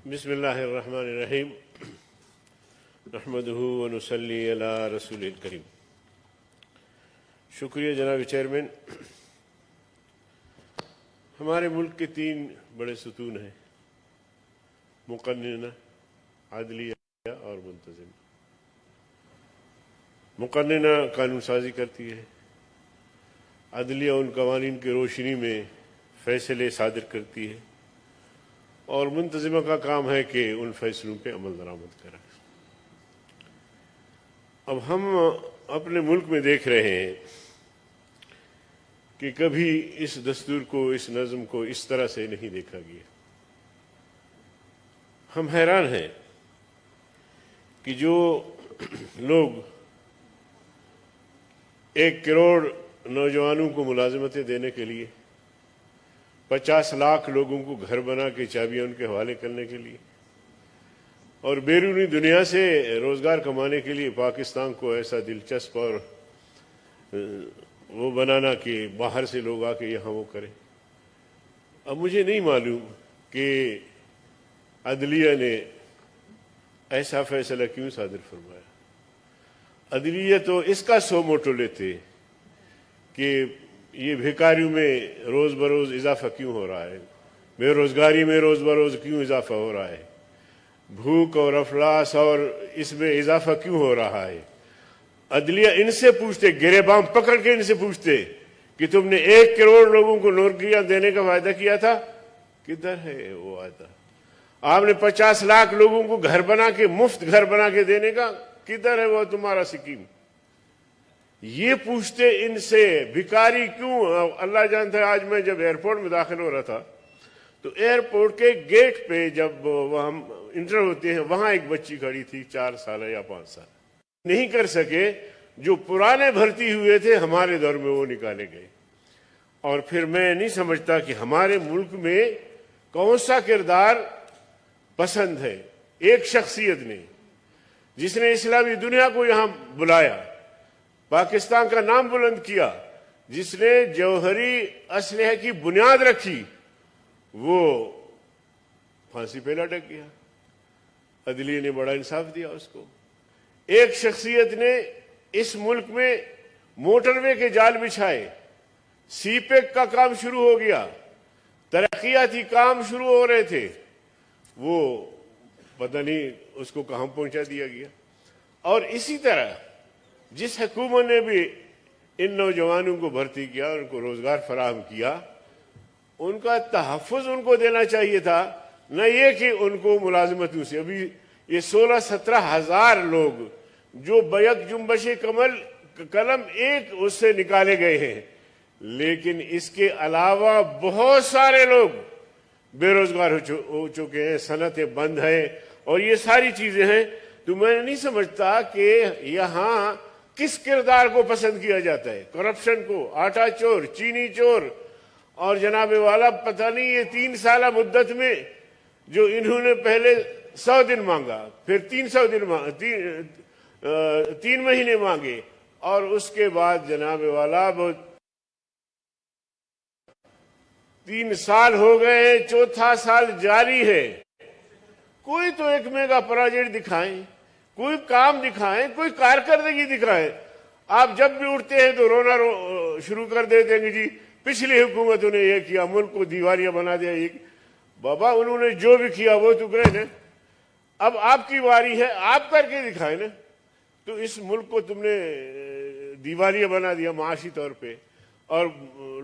بسم اللہ الرحمن الرحیم نحمدہ ونصلی علی رسول الکریم۔ شکریہ جناب چیئرمین۔ ہمارے ملک کے 3 بڑے ستون ہیں: مقننہ، عدلیہ اور منتظم۔ مقننہ قانون سازی کرتی ہے، عدلیہ ان قوانین کی روشنی میں فیصلے صادر کرتی ہے، اور منتظمہ کا کام ہے کہ ان فیصلوں پہ عمل درآمد کرے۔ اب ہم اپنے ملک میں دیکھ رہے ہیں کہ کبھی اس دستور کو، اس نظم کو اس طرح سے نہیں دیکھا گیا۔ ہم حیران ہیں کہ جو لوگ 1 کروڑ نوجوانوں کو ملازمتیں دینے کے لیے، 50 لاکھ لوگوں کو گھر بنا کے چابیاں ان کے حوالے کرنے کے لیے، اور بیرونی دنیا سے روزگار کمانے کے لیے پاکستان کو ایسا دلچسپ اور وہ بنانا کہ باہر سے لوگ آ کے یہاں وہ کریں۔ اب مجھے نہیں معلوم کہ عدلیہ نے ایسا فیصلہ کیوں صادر فرمایا۔ عدلیہ تو اس کا سو موٹو لیتے کہ یہ بھیکاریوں میں روز بروز اضافہ کیوں ہو رہا ہے، بے روزگاری میں روز بروز کیوں اضافہ ہو رہا ہے، بھوک اور افلاس اور اس میں اضافہ کیوں ہو رہا ہے۔ عدلیہ ان سے پوچھتے، گریباں پکڑ کے ان سے پوچھتے کہ تم نے 1 کروڑ لوگوں کو نوکریاں دینے کا وعدہ کیا تھا، کدھر ہے وہ وعدہ؟ آپ نے 50 لاکھ لوگوں کو گھر بنا کے، مفت گھر بنا کے دینے کا، کدھر ہے وہ تمہارا سکیم؟ یہ پوچھتے ان سے۔ بھکاری کیوں؟ اللہ جانتا ہے، آج میں جب ایئرپورٹ میں داخل ہو رہا تھا تو ایئرپورٹ کے گیٹ پہ جب وہاں انٹر ہوتے ہیں، وہاں ایک بچی کھڑی تھی، 4 سال یا 5 سال۔ نہیں کر سکے، جو پرانے بھرتی ہوئے تھے ہمارے دور میں وہ نکالے گئے۔ اور پھر میں نہیں سمجھتا کہ ہمارے ملک میں کون سا کردار پسند ہے۔ ایک شخصیت نے، جس نے اسلامی دنیا کو یہاں بلایا، پاکستان کا نام بلند کیا، جس نے جوہری اسلحے کی بنیاد رکھی، وہ پھانسی پہ لٹک گیا۔ عدلیہ نے بڑا انصاف دیا اس کو۔ ایک شخصیت نے اس ملک میں موٹر وے کے جال بچھائے، سی پیک کا کام شروع ہو گیا، ترقیاتی کام شروع ہو رہے تھے، وہ پتہ نہیں اس کو کہاں پہنچا دیا گیا۔ اور اسی طرح جس حکومت نے بھی ان نوجوانوں کو بھرتی کیا، ان کو روزگار فراہم کیا، ان کا تحفظ ان کو دینا چاہیے تھا، نہ یہ کہ ان کو ملازمتوں سے۔ ابھی یہ 16-17 ہزار لوگ جو بیک جنبش قلم ایک اس سے نکالے گئے ہیں، لیکن اس کے علاوہ بہت سارے لوگ بے روزگار ہو چکے ہیں، صنعتیں بند ہیں، اور یہ ساری چیزیں ہیں۔ تو میں نہیں سمجھتا کہ یہاں کس کردار کو پسند کیا جاتا ہے، کرپشن کو، آٹا چور، چینی چور، اور جناب والا پتہ نہیں یہ 3 سالہ مدت میں جو انہوں نے پہلے 100 دن مانگا، پھر 300 دن 3 مہینے مانگے، اور اس کے بعد جناب والا 3 سال ہو گئے ہیں، 4تھا سال جاری ہے۔ کوئی تو ایک میگا پروجیکٹ دکھائیں، کوئی کام دکھائیں، کوئی کارکردگی دکھائیں۔ آپ جب بھی اٹھتے ہیں تو رونا شروع کر دیتے ہیں، جی پچھلی حکومتوں نے یہ کیا، ملک کو دیوالیہ بنا دیا۔ بابا انہوں نے جو بھی کیا وہ تو گئے نا، اب آپ کی باری ہے، آپ کر کے دکھائیں نا۔ تو اس ملک کو تم نے دیوالیہ بنا دیا معاشی طور پہ، اور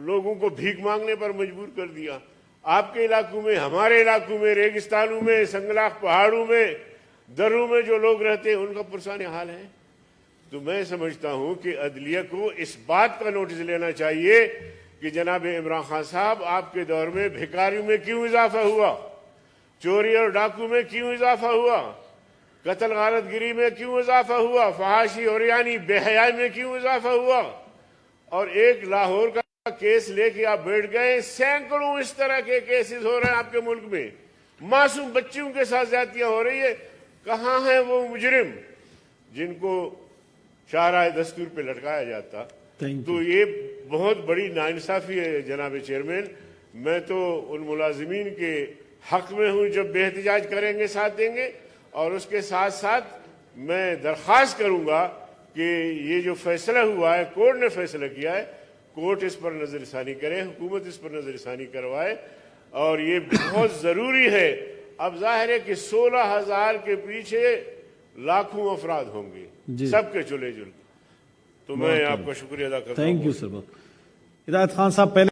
لوگوں کو بھیک مانگنے پر مجبور کر دیا۔ آپ کے علاقوں میں، ہمارے علاقوں میں، ریگستانوں میں، سنگلاخ پہاڑوں میں، دروں میں جو لوگ رہتے ہیں ان کا پرسان حال ہے۔ تو میں سمجھتا ہوں کہ عدلیہ کو اس بات کا نوٹس لینا چاہیے کہ جناب عمران خان صاحب، آپ کے دور میں بھکاریوں میں کیوں اضافہ ہوا، چوری اور ڈاکو میں کیوں اضافہ ہوا، قتل غارت گری میں کیوں اضافہ ہوا، فحاشی اور یعنی بے حیائی میں کیوں اضافہ ہوا، اور ایک لاہور کا کیس لے کے آپ بیٹھ گئے۔ سینکڑوں اس طرح کے کیسز ہو رہے ہیں آپ کے ملک میں، معصوم بچیوں کے ساتھ زیادتیاں ہو رہی ہے۔ کہاں ہیں وہ مجرم جن کو شاہراہ دستور پہ لٹکایا جاتا؟ تو یہ بہت بڑی ناانصافی ہے جناب چیئرمین۔ میں تو ان ملازمین کے حق میں ہوں، جب بے احتجاج کریں گے ساتھ دیں گے، اور اس کے ساتھ ساتھ میں درخواست کروں گا کہ یہ جو فیصلہ ہوا ہے، کورٹ نے فیصلہ کیا ہے، کورٹ اس پر نظر ثانی کرے، حکومت اس پر نظر ثانی کروائے، اور یہ بہت ضروری ہے۔ اب ظاہر ہے کہ 16,000 کے پیچھے لاکھوں افراد ہوں گے، سب کے چلے جل کے، تو میں آپ کا شکریہ ادا کرتا ہوں۔ Thank you sir. ہدایت خان صاحب، پہلے